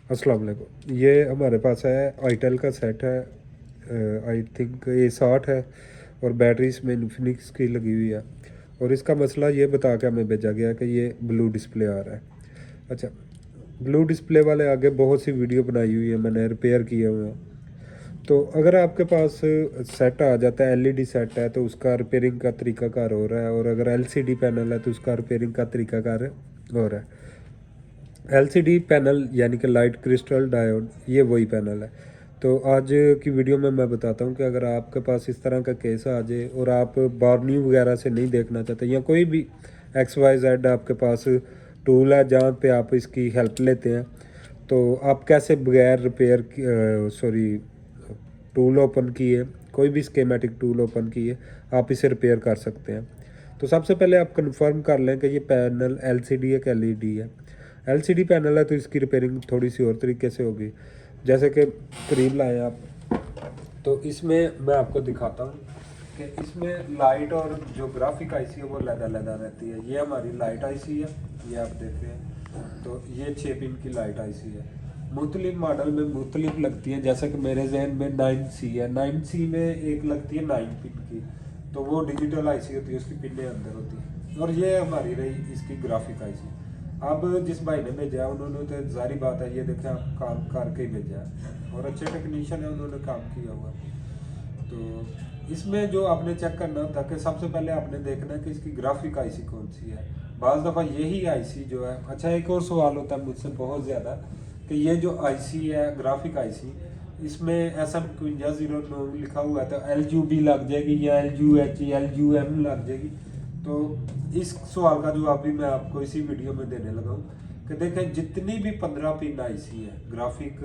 अस्सलाम वालेकुम। ये हमारे पास है आईटेल का सेट है, आई थिंक A60 है और बैटरी इसमें इन्फिनिक्स की लगी हुई है। और इसका मसला ये बता के हमें भेजा गया कि ये ब्लू डिस्प्ले आ रहा है। अच्छा, ब्लू डिस्प्ले वाले आगे बहुत सी वीडियो बनाई हुई है, मैंने रिपेयर किए हुए हैं। तो अगर आपके पास सेट आ जाता है, एलईडी सेट है, तो उसका रिपेयरिंग का तरीकाकार हो रहा है, और अगर एलसीडी पैनल है तो उसका रिपेयरिंग का तरीकाकार हो रहा है। एलसीडी पैनल यानी कि लाइट क्रिस्टल डायोड, ये वही पैनल है। तो आज की वीडियो में मैं बताता हूँ कि अगर आपके पास इस तरह का केस आ जाए और आप बार्नी वगैरह से नहीं देखना चाहते, या कोई भी XYZ आपके पास टूल है जहाँ पे आप इसकी हेल्प लेते हैं, तो आप कैसे बगैर रिपेयर सॉरी टूल ओपन किए, कोई भी स्कीमेटिक टूल ओपन किए, आप इसे रिपेयर कर सकते हैं। तो सबसे पहले आप कंफर्म कर लें कि ये पैनल एलसीडी है कि एलईडी है। एलसीडी पैनल है तो इसकी रिपेयरिंग थोड़ी सी और तरीके से होगी। जैसे कि करीब लाएँ आप, तो इसमें मैं आपको दिखाता हूँ कि इसमें लाइट और जो ग्राफिक आईसी है वो लदा रहती है। ये हमारी लाइट आईसी है, ये आप देख रहे हैं। तो ये 6 पिन की लाइट आईसी है। मुख्तलिफ मॉडल में मुख्तलिफ लगती है, जैसे कि मेरे जहन में 9C है। 9C में एक लगती है 9 पिन की, तो वो डिजिटल आईसी होती है, उसकी पिनें अंदर होती हैं। और ये हमारी रही इसकी ग्राफिक आईसी। अब जिस भाई ने भेजा है उन्होंने तो जारी बात है, ये देखें आप, काम करके ही भेजा है और अच्छे टेक्नीशियन है, उन्होंने काम किया हुआ है। तो इसमें जो आपने चेक करना होता है कि सबसे पहले आपने देखना है कि इसकी ग्राफिक आईसी कौन सी है। बाज़ दफ़ा यही आईसी जो है, अच्छा एक और सवाल होता है मुझसे बहुत ज़्यादा कि ये जो आईसी है ग्राफिक आईसी, इसमें SM5109 लिखा हुआ है तो LUB लग जाएगी या LUH LUM लग जाएगी। तो इस सवाल का जवाब भी मैं आपको इसी वीडियो में देने लगा हूँ कि देखें, जितनी भी 15 पिन आईसी है ग्राफिक,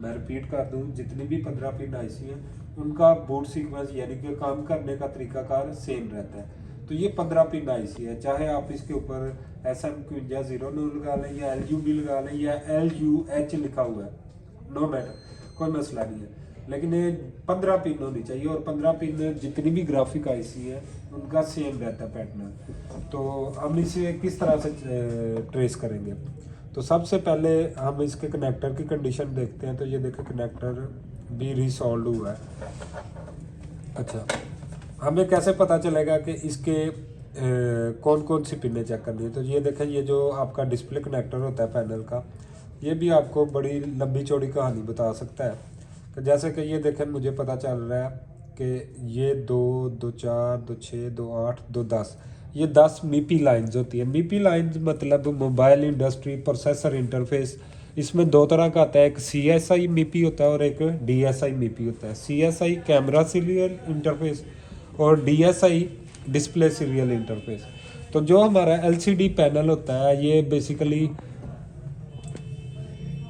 मैं रिपीट कर दूँ, जितनी भी 15 पिन आईसी है उनका बूट सीक्वेंस यानी कि काम करने का तरीकाकार सेम रहता है। तो ये 15 पिन आईसी है, चाहे आप इसके ऊपर SM5109 लगा लें या LUB लगा लें या LUH लिखा हुआ है, नो मैटर, कोई मसला नहीं है। लेकिन ये 15 पिन होनी चाहिए, और 15 पिन जितनी भी ग्राफिक आईसी है उनका सेम रहता है पैटर्न। तो हम इसे किस तरह से ट्रेस करेंगे? तो सबसे पहले हम इसके कनेक्टर की कंडीशन देखते हैं। तो ये देखें, कनेक्टर भी रिसॉल्व हुआ है। अच्छा, हमें कैसे पता चलेगा कि इसके कौन कौन सी पिनें चेक करनी है? तो ये देखें, ये जो आपका डिस्प्ले कनेक्टर होता है पैनल का, ये भी आपको बड़ी लंबी चौड़ी कहानी बता सकता है। तो जैसे कि ये देखें, मुझे पता चल रहा है कि ये 2 2 4 2 6 2 8 2 10, ये 10 मीपी लाइंस होती है। मीपी लाइंस मतलब मोबाइल इंडस्ट्री प्रोसेसर इंटरफेस। इसमें दो तरह का आता है, एक CSI मीपी होता है और एक DSI मीपी होता है। CSI कैमरा सीरियल इंटरफेस और DSI डिस्प्ले सीरियल इंटरफेस। तो जो हमारा LCD पैनल होता है, ये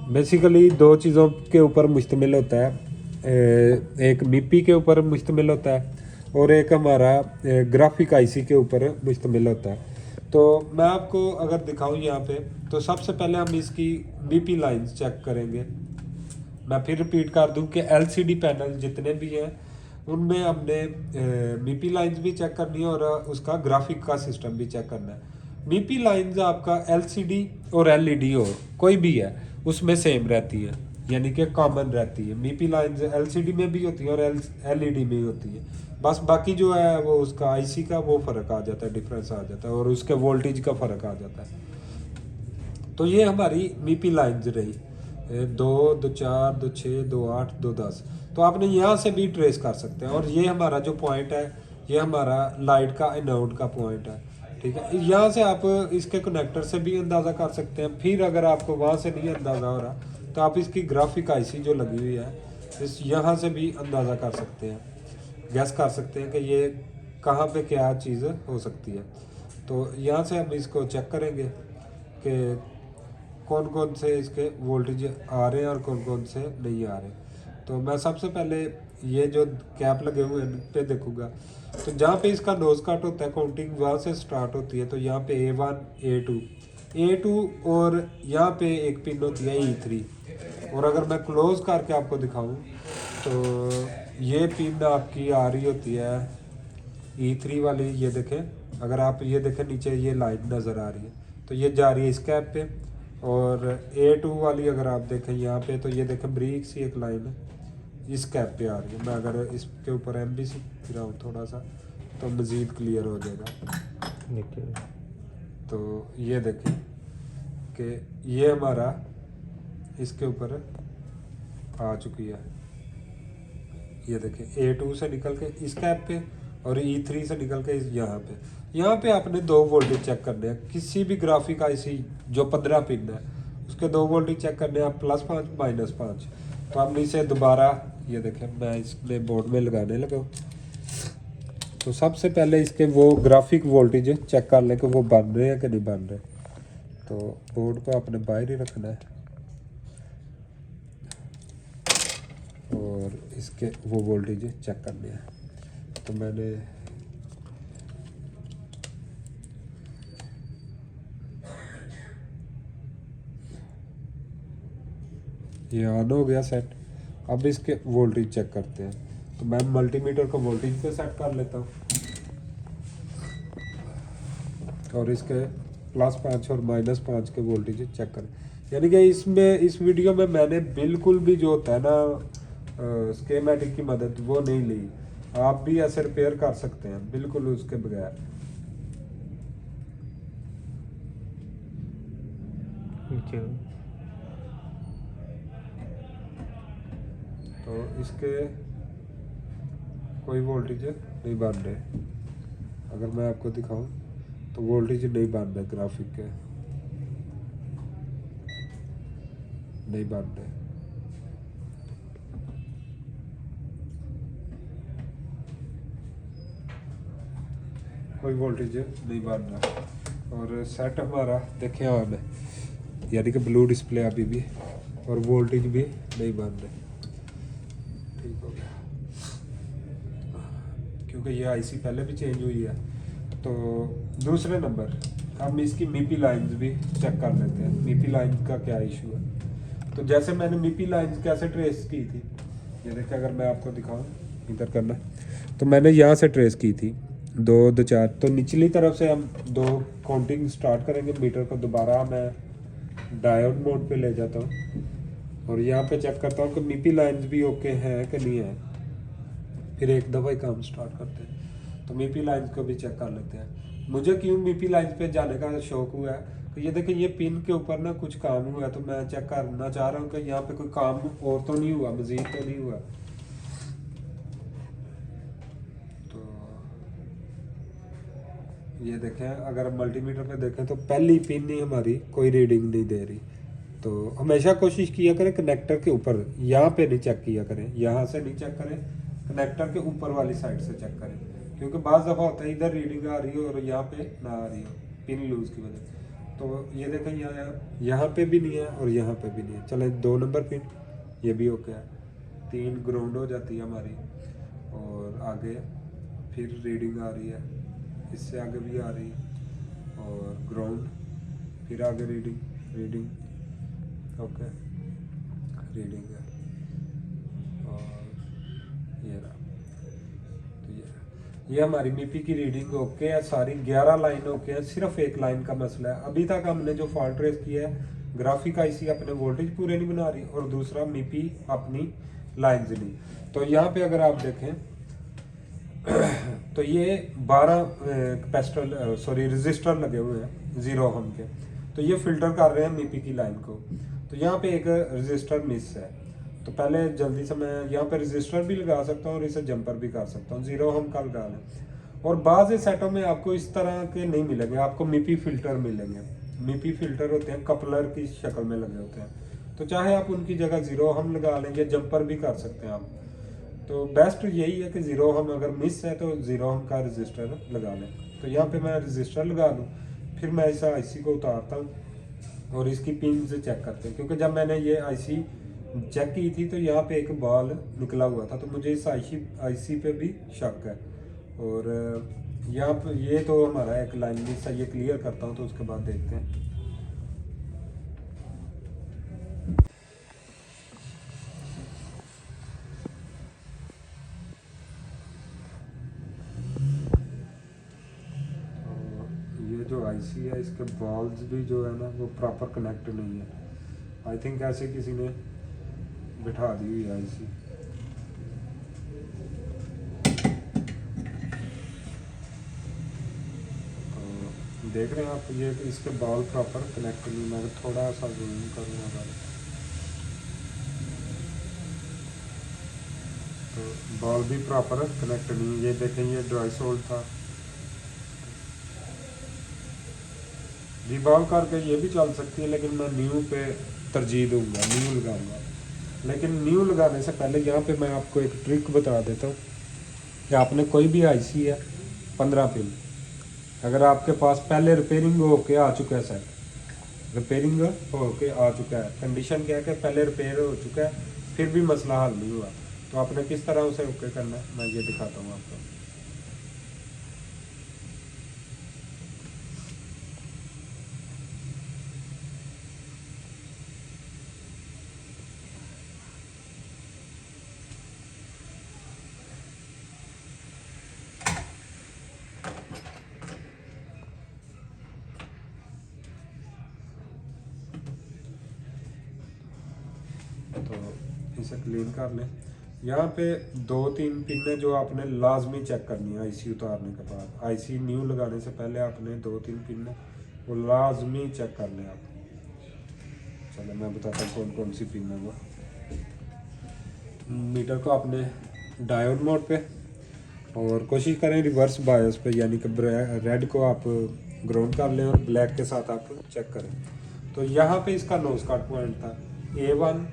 बेसिकली दो चीज़ों के ऊपर मुश्तमिल होता है। एक मीपी के ऊपर मुश्तमिल होता है और एक हमारा ग्राफिक आईसी के ऊपर मुश्तमिल होता है। तो मैं आपको अगर दिखाऊं यहाँ पे, तो सबसे पहले हम इसकी मीपी लाइंस चेक करेंगे। मैं फिर रिपीट कर दूं कि LCD पैनल जितने भी हैं उनमें हमने मीपी लाइंस भी चेक करनी है और उसका ग्राफिक का सिस्टम भी चेक करना है। मीपी लाइंस आपका LCD और LED हो कोई भी है उसमें सेम रहती है, यानी कि कॉमन रहती है। मीपी लाइंस LCD में भी होती है और LED में होती है। बस बाकी जो है वो उसका आईसी का वो फ़र्क आ जाता है, डिफरेंस आ जाता है, और उसके वोल्टेज का फ़र्क आ जाता है। तो ये हमारी मीपी लाइन्स रही, 2 2 4 2 6 2 8 2 10। तो आपने यहाँ से भी ट्रेस कर सकते हैं। और ये हमारा जो पॉइंट है, ये हमारा लाइट का एनोड का पॉइंट है, ठीक है। यहाँ से आप इसके कनेक्टर से भी अंदाज़ा कर सकते हैं। फिर अगर आपको वहाँ से नहीं अंदाज़ा हो रहा तो आप इसकी ग्राफिक आईसी जो लगी हुई है, इस यहाँ से भी अंदाज़ा कर सकते हैं, गैस कर सकते हैं कि ये कहाँ पे क्या चीज़ हो सकती है। तो यहाँ से हम इसको चेक करेंगे कि कौन कौन से इसके वोल्टेज आ रहे हैं और कौन कौन से नहीं आ रहे। तो मैं सबसे पहले ये जो कैप लगे हुए हैं पे देखूंगा। तो जहाँ पे इसका नोज कट होता है, काउंटिंग वहाँ से स्टार्ट होती है। तो यहाँ पे A1 A2 और यहाँ पे एक पिन होती है E3। और अगर मैं क्लोज करके आपको दिखाऊं तो ये पिन आपकी आ रही होती है E3 वाली। ये देखें, अगर आप ये देखें नीचे ये लाइन नज़र आ रही है, तो ये जा रही है इस कैप पे और A2 वाली अगर आप देखें यहाँ पे, तो ये देखें ब्रीक सी एक लाइन है इस कैप पे आ रही है। मैं अगर इसके ऊपर MBC गिराऊँ थोड़ा सा तो मज़ीद क्लियर हो जाएगा। देखिए तो ये देखें कि ये हमारा इसके ऊपर आ चुकी है। ये देखें A2 से निकल के इस कैप पे और E3 से निकल के यहाँ पे आपने 2 वोल्टेज चेक करने हैं। किसी भी ग्राफिक IC जो 15 पिन है उसके 2 वोल्टेज चेक करने हैं आप, +5 -5। तो हमने इसे दोबारा, ये देखें मैं इसमें बोर्ड में लगाने लगा हूँ। तो सबसे पहले इसके वो ग्राफिक वोल्टेज चेक कर लें कि वो बन रहे हैं कि नहीं बन रहे। तो बोर्ड को आपने बाहर ही रखना है और इसके वो वोल्टेज चेक करने हैं। तो मैंने ये ऑन हो गया सेट। अब इसके वोल्टेज चेक करते हैं। तो मैं मल्टीमीटर को वोल्टेज पे सेट कर लेता हूँ और इसके +5 और -5 के वोल्टेज चेक करें। यानी कि इसमें इस वीडियो में मैंने बिल्कुल भी जो होता है ना स्कीमेटिक की मदद वो नहीं ली। आप भी ऐसे रिपेयर कर सकते हैं बिल्कुल उसके बगैर। नीचे तो इसके कोई वोल्टेज नहीं बन रहे। अगर मैं आपको दिखाऊं तो वोल्टेज नहीं बन रहे, ग्राफिक के नहीं बन रहे। कोई वोल्टेज नहीं बन रहा और सेट हमारा देखें ऑन है, यानी कि ब्लू डिस्प्ले अभी भी, और वोल्टेज भी नहीं बन रहे। ठीक हो गया क्योंकि ये IC पहले भी चेंज हुई है। तो दूसरे नंबर हम इसकी MIPI लाइंस भी चेक कर लेते हैं। MIPI लाइंस का क्या इशू है। तो जैसे मैंने MIPI लाइंस कैसे ट्रेस की थी, ये देखिए अगर मैं आपको दिखाऊं, इधर करना। तो मैंने यहाँ से ट्रेस की थी 2 2 4। तो निचली तरफ से हम 2 काउंटिंग स्टार्ट करेंगे। मीटर को दोबारा मैं डायोड मोड पे ले जाता हूँ और यहाँ पे चेक करता हूँ कि MIPI लाइंस भी ओके हैं कि नहीं है। फिर एक दफ़ा ही काम स्टार्ट करते हैं। तो MIPI लाइंस को भी चेक कर लेते हैं। मुझे क्यों MIPI लाइंस पे जाने का शौक हुआ है, तो ये देखिए ये पिन के ऊपर ना कुछ काम हुआ है। तो मैं चेक करना चाह रहा हूँ कि यहाँ पे कोई काम और तो नहीं हुआ, मजीद तो नहीं हुआ। तो ये देखें अगर मल्टीमीटर पे देखें तो पहली पिन ही हमारी कोई रीडिंग नहीं दे रही। तो हमेशा कोशिश किया करें कनेक्टर के ऊपर, यहाँ पे नहीं चेक किया करें, यहाँ से नहीं चेक करें, कनेक्टर के ऊपर वाली साइड से चेक करें। क्योंकि बाज़ दफ़ा होता है इधर रीडिंग आ रही हो और यहाँ पे ना आ रही हो पिन लूज की वजह से। तो ये देखें यहाँ पे भी नहीं है और यहाँ पे भी नहीं है। चलें 2 नंबर पिन ये भी ओके है। 3 ग्राउंड हो जाती है हमारी और आगे फिर रीडिंग आ रही है, इससे आगे भी आ रही है और ग्राउंड, फिर आगे रीडिंग ओके रीडिंग है और ये रहा। तो ये हमारी MIPI की रीडिंग ओके है, सारी 11 लाइन ओके है। सिर्फ एक लाइन का मसला है। अभी तक हमने जो फॉल्ट ट्रेस किया है, ग्राफिक IC अपने वोल्टेज पूरे नहीं बना रही और दूसरा MIPI अपनी लाइन्स नहीं। तो यहाँ पे अगर आप देखें तो ये 12 कैपेसिटर सॉरी रजिस्टर लगे हुए हैं 0 ओम के। तो ये फिल्टर कर रहे हैं MIPI की लाइन को। तो यहाँ पे एक रजिस्टर मिस है। तो पहले जल्दी से मैं यहाँ पे रजिस्टर भी लगा सकता हूँ और इसे जंपर भी कर सकता हूँ। 0 ओम का लगा लें। और बाज़ सेटों में आपको इस तरह के नहीं मिलेंगे, आपको MIPI फिल्टर मिलेंगे। MIPI फिल्टर होते हैं कपलर की शक्ल में लगे होते हैं। तो चाहे आप उनकी जगह 0 ओम लगा लें या जंपर भी कर सकते हैं आप। तो बेस्ट यही है कि 0 ओम अगर मिस है तो 0 ओम का रजिस्टर लगा लें। तो यहाँ पे मैं रजिस्टर लगा दूँ, फिर मैं इस IC को उतारता हूँ और इसकी पिन से चेक करते हैं। क्योंकि जब मैंने ये IC चेक की थी तो यहाँ पे एक बॉल निकला हुआ था, तो मुझे इस IC पे भी शक है। और यहाँ पे ये तो हमारा एक लाइन मिस है, ये क्लियर करता हूँ तो उसके बाद देखते हैं। ये जो आईसी है, इसके बॉल्स भी जो है ना वो प्रॉपर कनेक्ट नहीं है। आई थिंक ऐसे किसी ने बिठा दी हुई है आईसी। तो देख रहे हैं आप, ये इसके बॉल प्रॉपर कनेक्ट नहीं। मैं थोड़ा सा जूम करूँगा अगर, तो बॉल भी प्रॉपर कनेक्ट नहीं। ये देखें, ये ड्राई सोल्ड था, रिबॉल करके ये भी चल सकती है, लेकिन मैं न्यू पे तरजीह दूंगा, न्यू लगाऊंगा। लेकिन न्यू लगाने से पहले यहाँ पे मैं आपको एक ट्रिक बता देता हूँ कि आपने कोई भी आईसी है 15 पिन, अगर आपके पास पहले रिपेयरिंग होके आ चुका है, सेट रिपेयरिंग होके आ चुका है, कंडीशन क्या है कि पहले रिपेयर हो चुका है, फिर भी मसला हल नहीं हुआ, तो आपने किस तरह उसे ओके करना है मैं ये दिखाता हूँ आपको। तो इसे क्लीन कर लें। यहाँ पे 2-3 पिन जो आपने लाजमी चेक करनी है आईसी उतारने के बाद। आईसी न्यू लगाने से पहले आपने 2-3 पिन वो लाजमी चेक कर लें आप। चलो मैं बताता हूँ कौन कौन सी पिन है वो। मीटर को आपने डायोड मोड पे, और कोशिश करें रिवर्स बायस पे, यानी कि रेड को आप ग्राउंड कर लें और ब्लैक के साथ आप चेक करें। तो यहाँ पे इसका नोज कट पॉइंट था A1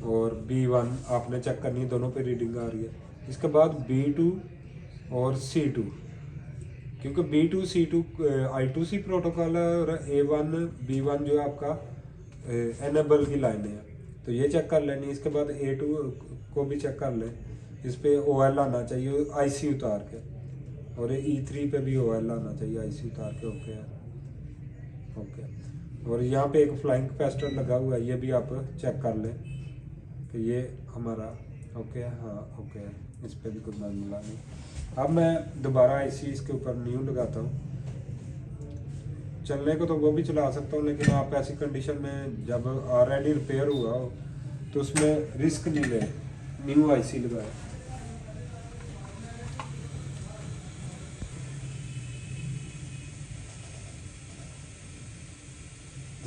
और B1 आपने चेक करनी है, दोनों पे रीडिंग आ रही है। इसके बाद B2 और C2, क्योंकि B2 C2 I2C प्रोटोकॉल है, और A1 B1 जो है आपका एनेबल की लाइनें हैं, तो ये चेक कर लेनी। इसके बाद A2 को भी चेक कर लें, इस पे OL आना चाहिए आईसी उतार के, और E3 पे भी OL आना चाहिए आईसी उतार के। ओके है, ओके। और यहाँ पे एक फ्लाइंग कैपेसिटर लगा हुआ है, ये भी आप चेक कर लें कि ये हमारा ओके है। हाँ ओके है, इस पे भी कोई मामला नहीं। अब मैं दोबारा आईसी इसके ऊपर न्यू लगाता हूँ। चलने को तो वो भी चला सकता हूँ, लेकिन आप ऐसी कंडीशन में जब ऑलरेडी रिपेयर हुआ हो तो उसमें रिस्क नहीं ले, न्यू आईसी लगाए।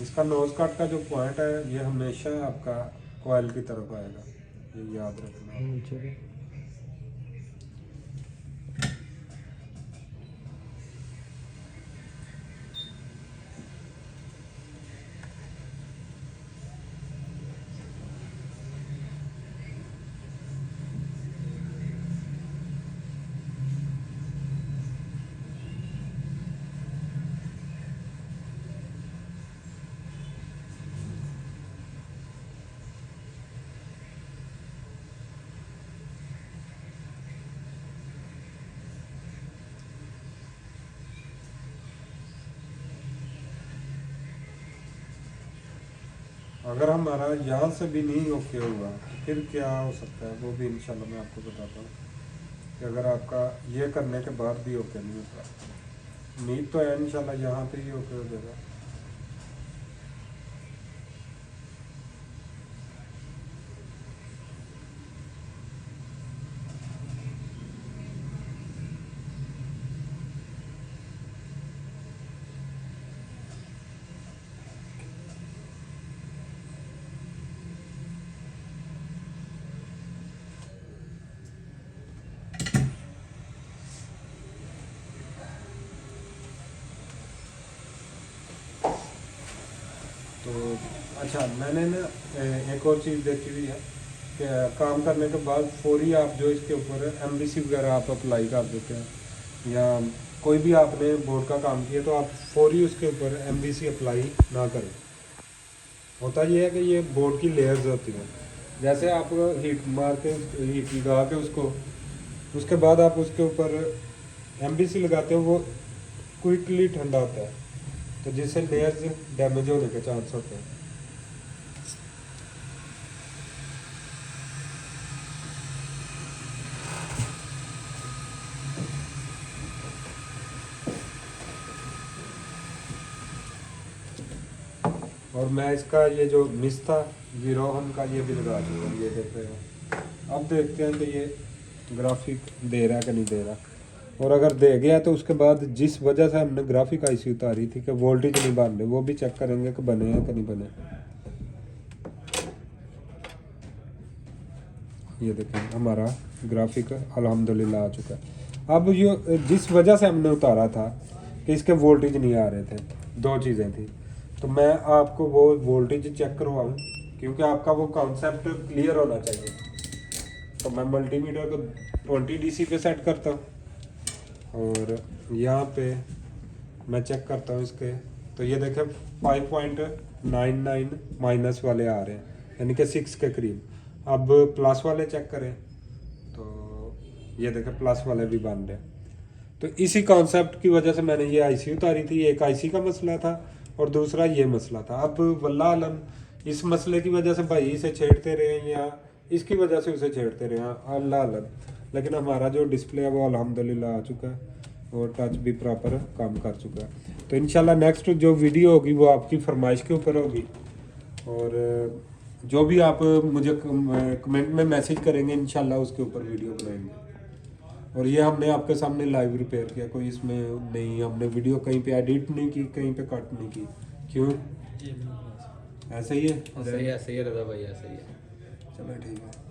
इसका नोज कट का जो पॉइंट है ये हमेशा आपका कॉइल की तरफ आएगा, ये याद रखना। नीचे भी। अगर हमारा यहाँ से भी नहीं ओके हुआ तो फिर क्या हो सकता है, वो भी इंशाल्लाह मैं आपको बताता हूँ कि अगर आपका ये करने के बाद भी ओके नहीं होता, उम्मीद तो है इंशाल्लाह यहाँ पे ही ओके हो जाएगा। तो अच्छा, मैंने ना एक और चीज़ देखी हुई है कि काम करने के बाद फौरी आप जो इसके ऊपर एमबीसी वगैरह आप अप्लाई कर देते हैं, या कोई भी आपने बोर्ड का काम किया तो आप फौरी उसके ऊपर एमबीसी अप्लाई ना करें। होता ये है कि ये बोर्ड की लेयर्स होती हैं, जैसे आप हीट मार के हीट लगा के उसके बाद आप उसके ऊपर एमबीसी लगाते हो, वो क्विकली ठंडा होता है, तो जिससे लेयर्स डैमेज होने के चांस होते हैं। और मैं इसका ये जो मिस था गिरोहन का ये भी लगा दूँगा, ये देख रहे हो। अब देखते हैं कि ये ग्राफिक दे रहा है कि नहीं दे रहा, और अगर दे गया तो उसके बाद जिस वजह से हमने ग्राफिक आईसी उतारी थी कि वोल्टेज नहीं बन रहे, वो भी चेक करेंगे कि बने हैं कि नहीं बने। ये देखें हमारा ग्राफिक अल्हम्दुलिल्लाह आ चुका है। अब ये जिस वजह से हमने उतारा था कि इसके वोल्टेज नहीं आ रहे थे, दो चीज़ें थी, तो मैं आपको वो वोल्टेज चेक करवाऊँ, क्योंकि आपका वो कॉन्सेप्ट क्लियर होना चाहिए। तो मैं मल्टीमीटर को 20 DC पे सेट करता हूँ, और यहाँ पे मैं चेक करता हूँ इसके, तो ये देखें 5.99 माइनस वाले आ रहे हैं, यानी कि 6 के करीब। अब प्लस वाले चेक करें तो ये देखें प्लस वाले भी बन रहे हैं। तो इसी कॉन्सेप्ट की वजह से मैंने ये आईसी उतारी थी। एक आईसी का मसला था और दूसरा ये मसला था। अब वल्लाह अलम इस मसले की वजह से भाई इसे छेड़ते रहे या इसकी वजह से उसे छेड़ते रहे, अल्लाह अलम, लेकिन हमारा जो डिस्प्ले है वो अल्हम्दुलिल्लाह आ चुका है और टच भी प्रॉपर काम कर चुका है। तो इंशाल्लाह नेक्स्ट जो वीडियो होगी वो आपकी फरमाइश के ऊपर होगी, और जो भी आप मुझे कमेंट में मैसेज करेंगे इंशाल्लाह उसके ऊपर वीडियो बनाएंगे। और ये हमने आपके सामने लाइव रिपेयर किया, कोई इसमें नहीं, हमने वीडियो कहीं पे एडिट नहीं की, कहीं पे कट नहीं की। क्यों ऐसे ही है? सही है रजा भाई, ऐसे ही है। चलो ठीक है।